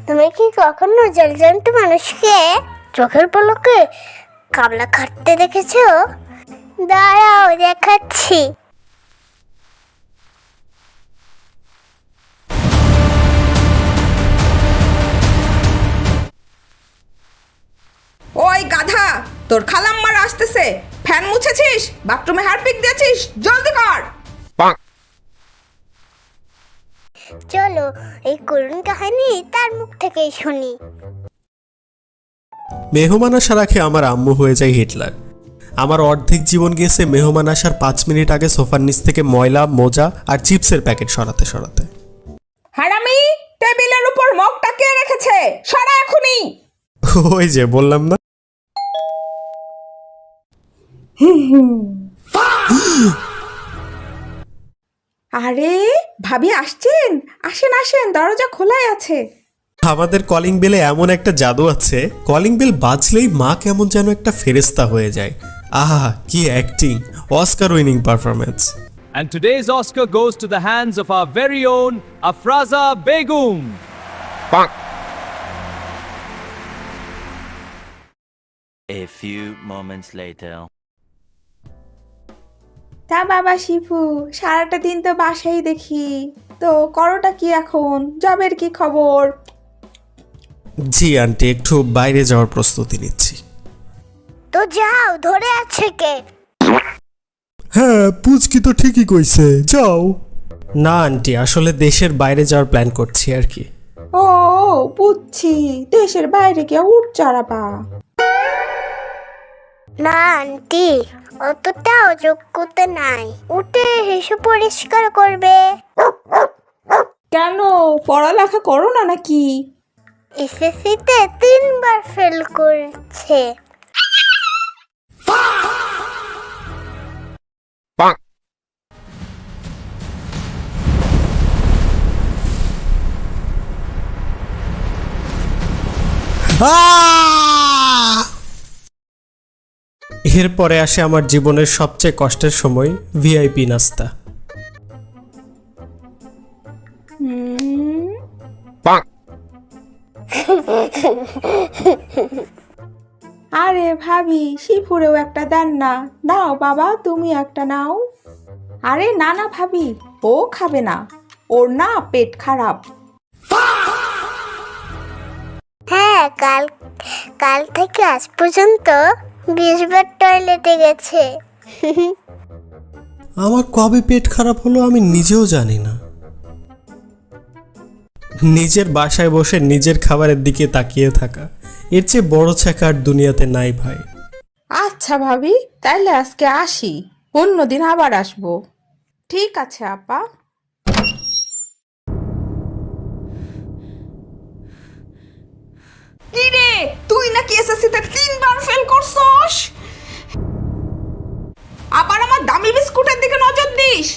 তুমি কি কখনো জলজন্ত মানুষকে চোখের পলকে কামলা খাটতে দেখেছো? দাঁড়াও দেখাচ্ছি। ওই গাধা, তোর খালাম্মার আসতেছে। ফ্যান মুছেছিস? বাথরুমে হারপিক দিয়েছিস? জলদি কর। চলো এই করুণ কাহিনী তার মুখ থেকেই শুনি। মেহমান আসার আগে আমার আম্মু হয়ে যায় হিটলার। আমার অর্ধেক জীবন গিয়েছে মেহমান আসার 5 মিনিট আগে সোফার নিচ থেকে ময়লা, মোজা আর চিপসের প্যাকেট সরাতে সরাতে। হারামি, টেবিলের উপর মগটা কে রেখেছে? সরা এখনই। ওই যে বললাম না। আরে ভাবি আসছেন? আসেন আসেন, দরজা খোলাই আছে। আমাদের কলিং বেলে এমন একটা জাদু আছে, কলিং বেল বাজলেই মা কেমন যেন একটা ফেরেস্তা হয়ে যায়। আহা কি acting, Oscar winning performance. And today's Oscar goes to the hands of our very own Afraza Begum. A few moments later. তা বাবা শিফু, সারাটা দিন তো বাসায় দেখি, তো করোটা কি এখন? জবের কি খবর? জি আন্টি, একটু বাইরে যাওয়ার প্রস্তুতি নিচ্ছি। তো যাও, ধরে আছে কে? হ্যাঁ, পুচকি তো ঠিকই কইছে, যাও। না আন্টি, আসলে দেশের বাইরে যাওয়ার প্ল্যান করছি আর কি। ও বুঝছি, দেশের বাইরে গিয়ে উঠ চড়াবা। না আন্টি, অতটাও যোগ্যতা নাই। উঠে হিসু পরিষ্কার করবে। কেন, পড়ালেখা করো না নাকি? এসএসসিতে 3 বার ফেল করেছে। এরপরে আসে আমার জীবনের সবচেয়ে কষ্টের সময়, ভিআইপি নাস্তা। আরে ভাবি, শিফুরেও একটা দেন না। নাও বাবা, তুমি একটা নাও। আরে না না ভাবি, ও খাবে না, ওর না পেট খারাপ। হ্যাঁ, কাল থেকে আজ পর্যন্ত 20 বার টয়লেটে গেছে। আমার কবে পেট খারাপ হলো আমি নিজেও জানি না। নিজের বাসায় বসে নিজের খাবারের দিকে তাকিয়ে থাকা, এর চেয়ে বড় ছ্যাঁকা আর দুনিয়াতে নাই ভাই। আচ্ছা ভাবি, তাইলে আজকে আসি, অন্যদিন আবার আসবো। ঠিক আছে আপা। কিরে, তুই নাকি এসএসসিতে 3 বার ফেল করছস? আবার আমার দামি বিস্কুটের দিকে নজর দিস?